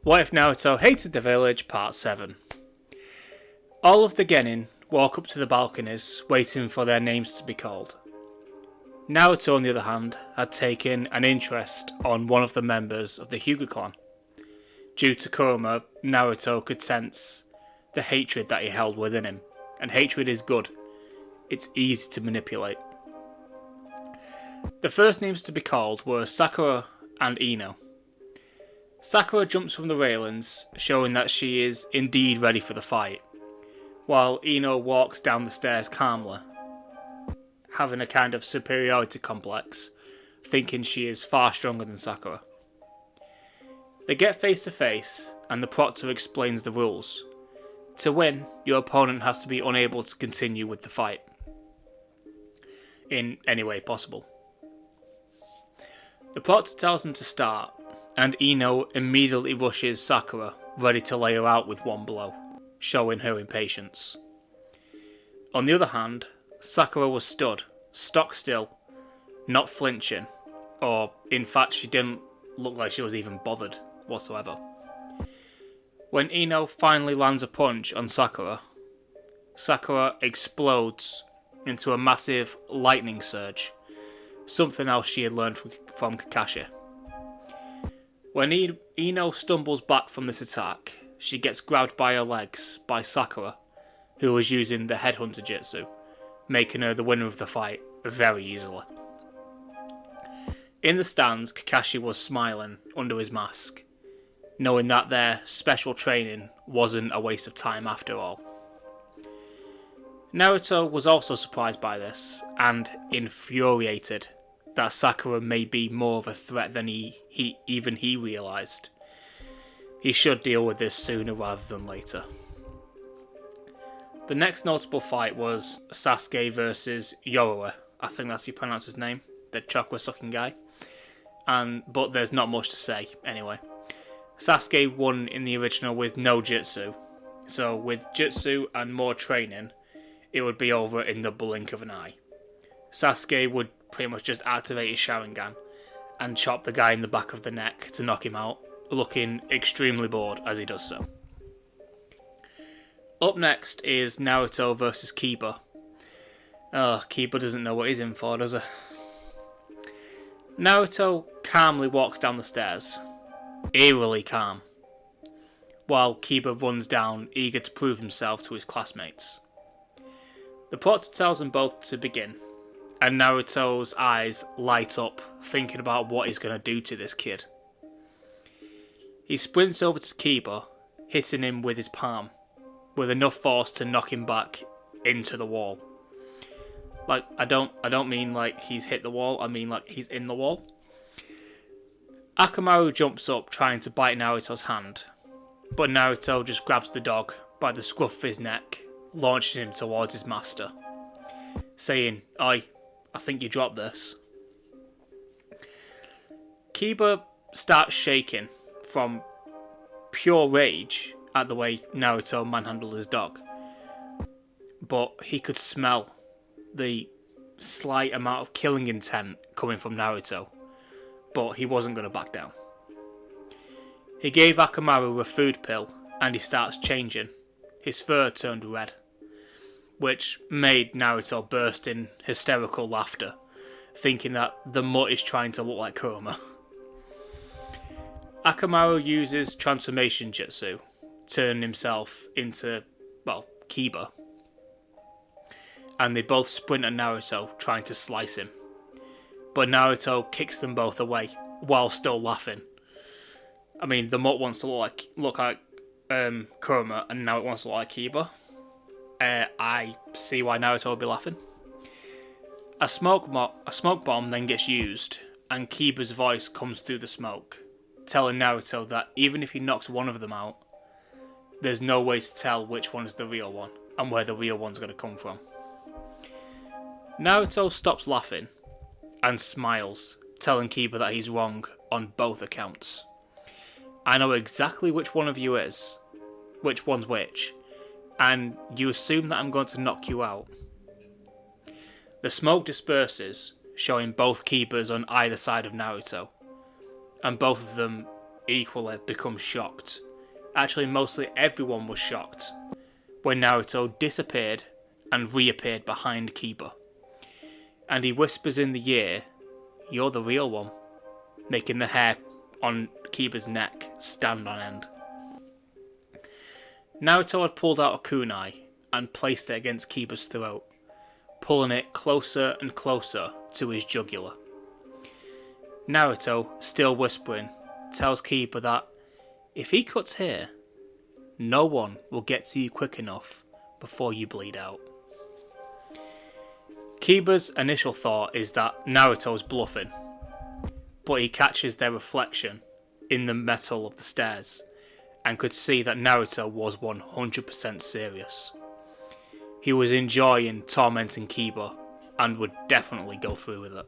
What if Naruto hated the village? Part 7. All of the genin walk up to the balconies, waiting for their names to be called. Naruto, on the other hand, had taken an interest on one of the members of the Hyuga clan. Due to Kurama, Naruto could sense the hatred that he held within him, and hatred is good. It's easy to manipulate. The first names to be called were Sakura and Ino. Sakura jumps from the railings, showing that she is indeed ready for the fight, while Ino walks down the stairs calmly, having a kind of superiority complex, thinking she is far stronger than Sakura. They get face to face, and the proctor explains the rules. To win, your opponent has to be unable to continue with the fight, in any way possible. The proctor tells them to start, and Ino immediately rushes Sakura, ready to lay her out with one blow, showing her impatience. On the other hand, Sakura was stood, stock still, not flinching, or in fact she didn't look like she was even bothered whatsoever. When Ino finally lands a punch on Sakura, Sakura explodes into a massive lightning surge, something else she had learned from Kakashi. When Ino stumbles back from this attack, she gets grabbed by her legs by Sakura, who was using the headhunter jutsu, making her the winner of the fight very easily. In the stands, Kakashi was smiling under his mask, knowing that their special training wasn't a waste of time after all. Naruto was also surprised by this, and infuriated that Sakura may be more of a threat than he realised. He should deal with this sooner rather than later. The next notable fight was Sasuke versus Yoroi. I think that's how you pronounce his name, the chakra-sucking guy. But there's not much to say, anyway. Sasuke won in the original with no jutsu, so with jutsu and more training, it would be over in the blink of an eye. Sasuke would pretty much just activate his Sharingan and chop the guy in the back of the neck to knock him out, looking extremely bored as he does so. Up next is Naruto versus Kiba. Kiba doesn't know what he's in for, does he? Naruto calmly walks down the stairs, eerily calm, while Kiba runs down, eager to prove himself to his classmates. The proctor tells them both to begin, and Naruto's eyes light up, thinking about what he's going to do to this kid. He sprints over to Kiba, hitting him with his palm, with enough force to knock him back into the wall. Like, I don't mean like he's hit the wall, I mean like he's in the wall. Akamaru jumps up trying to bite Naruto's hand, but Naruto just grabs the dog by the scruff of his neck, launching him towards his master, saying, I think you dropped this. Kiba starts shaking from pure rage at the way Naruto manhandled his dog, but he could smell the slight amount of killing intent coming from Naruto, but he wasn't going to back down. He gave Akamaru a food pill and he starts changing. His fur turned red, which made Naruto burst in hysterical laughter, thinking that the mutt is trying to look like Kurama. Akamaru uses transformation jutsu, turning himself into, Kiba, and they both sprint at Naruto, trying to slice him. But Naruto kicks them both away, while still laughing. I mean, the mutt wants to look like Kurama, and now it wants to look like Kiba. I see why Naruto would be laughing. A smoke bomb then gets used, and Kiba's voice comes through the smoke, telling Naruto that even if he knocks one of them out, there's no way to tell which one is the real one, and where the real one's going to come from. Naruto stops laughing, and smiles, telling Kiba that he's wrong on both accounts. I know exactly which one of you is, which one's which, and you assume that I'm going to knock you out. The smoke disperses, showing both Kibas on either side of Naruto, and both of them equally becomes shocked. Actually, mostly everyone was shocked when Naruto disappeared and reappeared behind Kiba. And he whispers in the ear, "You're the real one," making the hair on Kiba's neck stand on end. Naruto had pulled out a kunai and placed it against Kiba's throat, pulling it closer and closer to his jugular. Naruto, still whispering, tells Kiba that if he cuts here, no one will get to you quick enough before you bleed out. Kiba's initial thought is that Naruto's bluffing, but he catches their reflection in the metal of the stairs and could see that Naruto was 100% serious. He was enjoying tormenting Kiba and would definitely go through with it.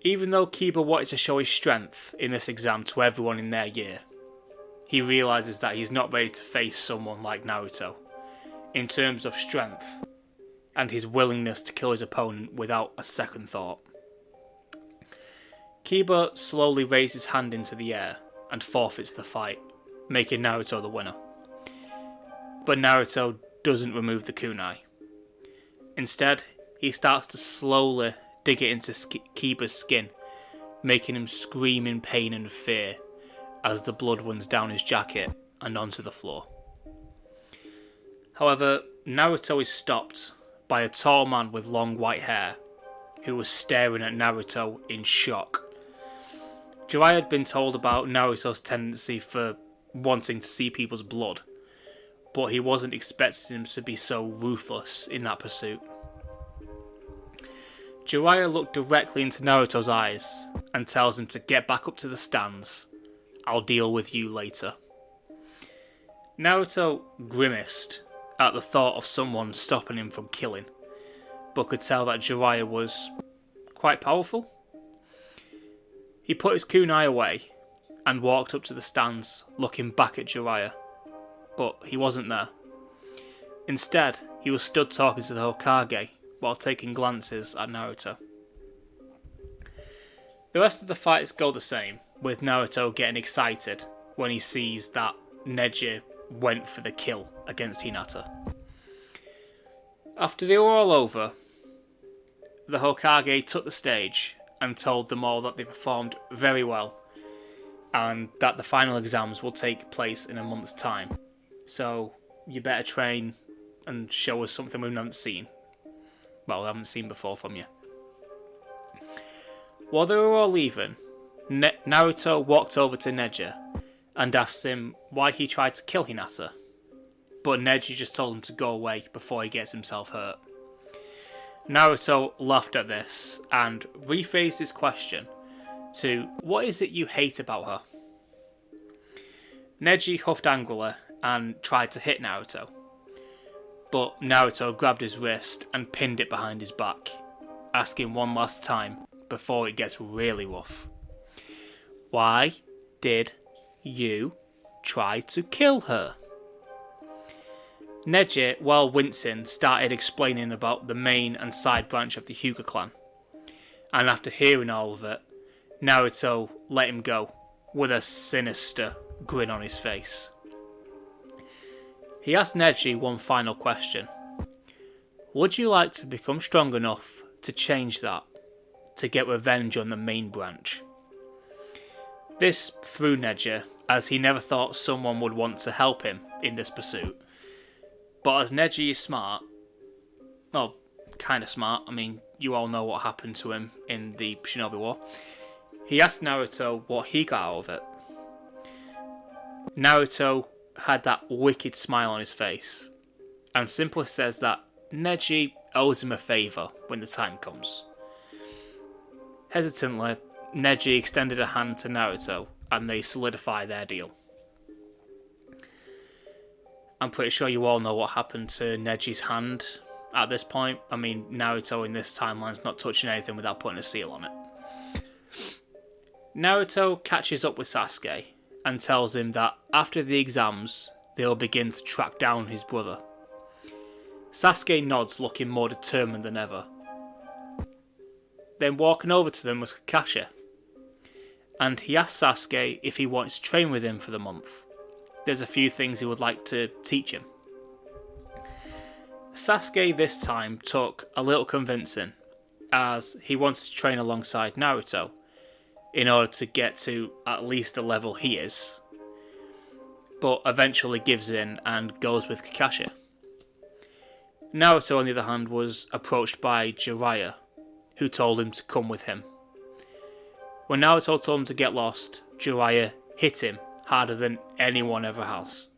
Even though Kiba wanted to show his strength in this exam to everyone in their year, he realises that he's not ready to face someone like Naruto in terms of strength and his willingness to kill his opponent without a second thought. Kiba slowly raises his hand into the air and forfeits the fight, making Naruto the winner. But Naruto doesn't remove the kunai. Instead, he starts to slowly dig it into Kiba's skin, making him scream in pain and fear as the blood runs down his jacket and onto the floor. However, Naruto is stopped by a tall man with long white hair who was staring at Naruto in shock. Jiraiya had been told about Naruto's tendency for wanting to see people's blood, but he wasn't expecting him to be so ruthless in that pursuit. Jiraiya looked directly into Naruto's eyes and tells him to get back up to the stands. "I'll deal with you later." Naruto grimaced at the thought of someone stopping him from killing, but could tell that Jiraiya was quite powerful. He put his kunai away and walked up to the stands, looking back at Jiraiya, but he wasn't there. Instead, he was stood talking to the Hokage while taking glances at Naruto. The rest of the fights go the same, with Naruto getting excited when he sees that Neji went for the kill against Hinata. After they were all over, the Hokage took the stage and told them all that they performed very well and that the final exams will take place in a month's time. So you better train and show us something we haven't seen. Well, we haven't seen before from you. While they were all leaving, Naruto walked over to Neji and asked him why he tried to kill Hinata, but Neji just told him to go away before he gets himself hurt. Naruto laughed at this and rephrased his question to, "What is it you hate about her?" Neji huffed angrily and tried to hit Naruto, but Naruto grabbed his wrist and pinned it behind his back, asking one last time before it gets really rough. "Why did you try to kill her?" Neji, while wincing, started explaining about the main and side branch of the Hyuga clan, and after hearing all of it, Naruto let him go with a sinister grin on his face. He asked Neji one final question. "Would you like to become strong enough to change that, to get revenge on the main branch?" This threw Neji, as he never thought someone would want to help him in this pursuit. But as Neji is smart, well, kind of smart, I mean, you all know what happened to him in the Shinobi War, he asked Naruto what he got out of it. Naruto had that wicked smile on his face, and simply says that Neji owes him a favour when the time comes. Hesitantly, Neji extended a hand to Naruto, and they solidify their deal. I'm pretty sure you all know what happened to Neji's hand at this point. I mean, Naruto in this timeline's not touching anything without putting a seal on it. Naruto catches up with Sasuke and tells him that after the exams, they'll begin to track down his brother. Sasuke nods, looking more determined than ever. Then walking over to them was Kakashi, and he asks Sasuke if he wants to train with him for the month. There's a few things he would like to teach him. Sasuke this time took a little convincing, as he wants to train alongside Naruto in order to get to at least the level he is, but eventually gives in and goes with Kakashi. Naruto, on the other hand, was approached by Jiraiya, who told him to come with him. When Naruto told him to get lost, Jiraiya hit him harder than anyone ever has.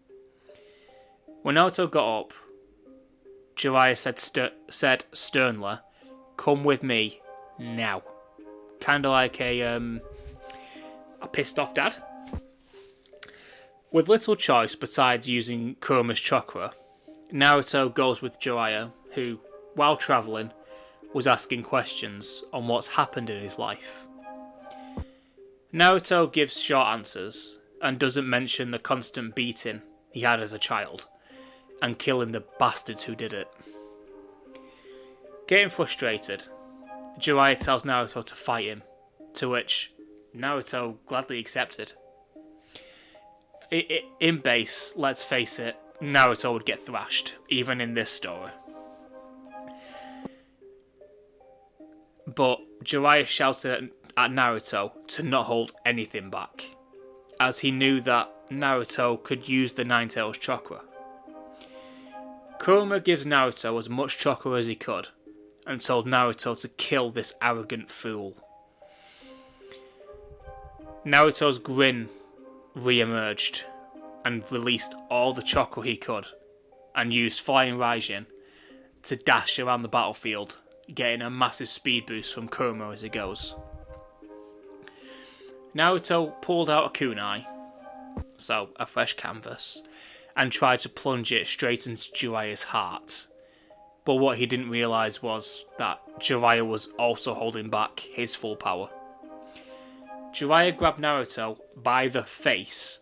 When Naruto got up, Jiraiya said sternly, "Come with me now." Kind of like a pissed off dad. With little choice besides using Kuruma's chakra, Naruto goes with Jiraiya, who, while travelling, was asking questions on what's happened in his life. Naruto gives short answers and doesn't mention the constant beating he had as a child and killing the bastards who did it. Getting frustrated, Jiraiya tells Naruto to fight him, to which Naruto gladly accepted. In base, let's face it, Naruto would get thrashed, even in this story. But Jiraiya shouted at Naruto to not hold anything back, as he knew that Naruto could use the Nine-Tails chakra. Kuruma gives Naruto as much chakra as he could, and told Naruto to kill this arrogant fool. Naruto's grin re-emerged, and released all the chakra he could, and used flying raijin to dash around the battlefield, getting a massive speed boost from Kuruma as he goes. Naruto pulled out a kunai, so a fresh canvas, and tried to plunge it straight into Jiraiya's heart. But what he didn't realise was that Jiraiya was also holding back his full power. Jiraiya grabbed Naruto by the face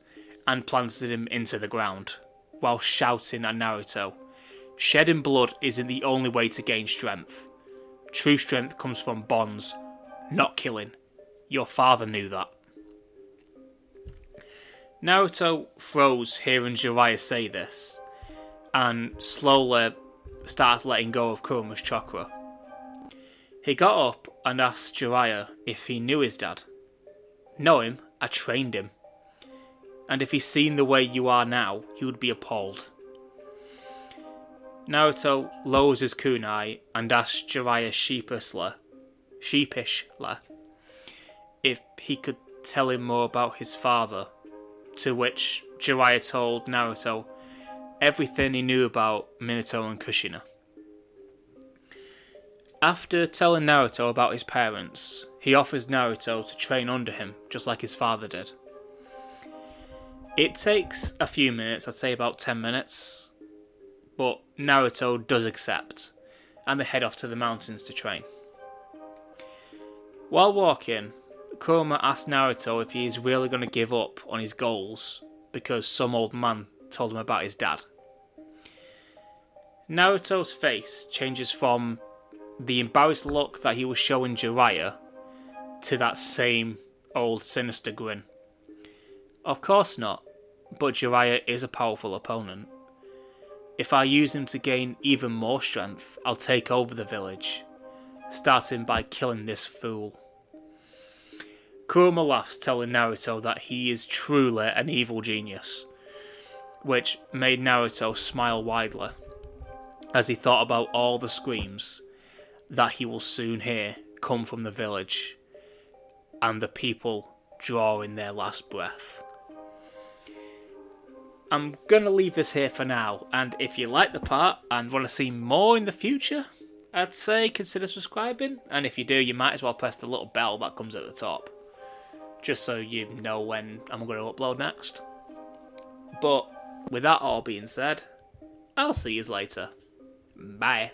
and planted him into the ground, while shouting at Naruto, "Shedding blood isn't the only way to gain strength. True strength comes from bonds, not killing. Your father knew that." Naruto froze hearing Jiraiya say this, and slowly starts letting go of Kuruma's chakra. He got up and asked Jiraiya if he knew his dad. "Know him? I trained him. And if he's seen the way you are now, he would be appalled." Naruto lowers his kunai and asks Jiraiya sheepishly if he could tell him more about his father, to which Jiraiya told Naruto everything he knew about Minato and Kushina. After telling Naruto about his parents, he offers Naruto to train under him, just like his father did. It takes a few minutes, I'd say about 10 minutes, but Naruto does accept, and they head off to the mountains to train. While walking, Kuruma asks Naruto if he is really going to give up on his goals because some old man told him about his dad. Naruto's face changes from the embarrassed look that he was showing Jiraiya to that same old sinister grin. Of course not, but Jiraiya is a powerful opponent. If I use him to gain even more strength, I'll take over the village, starting by killing this fool. Kuruma laughs, telling Naruto that he is truly an evil genius, which made Naruto smile widely, as he thought about all the screams that he will soon hear come from the village, and the people drawing their last breath. I'm going to leave this here for now, and if you like the part and want to see more in the future, I'd say consider subscribing, and if you do, you might as well press the little bell that comes at the top, just so you know when I'm going to upload next. But with that all being said, I'll see you later. Bye.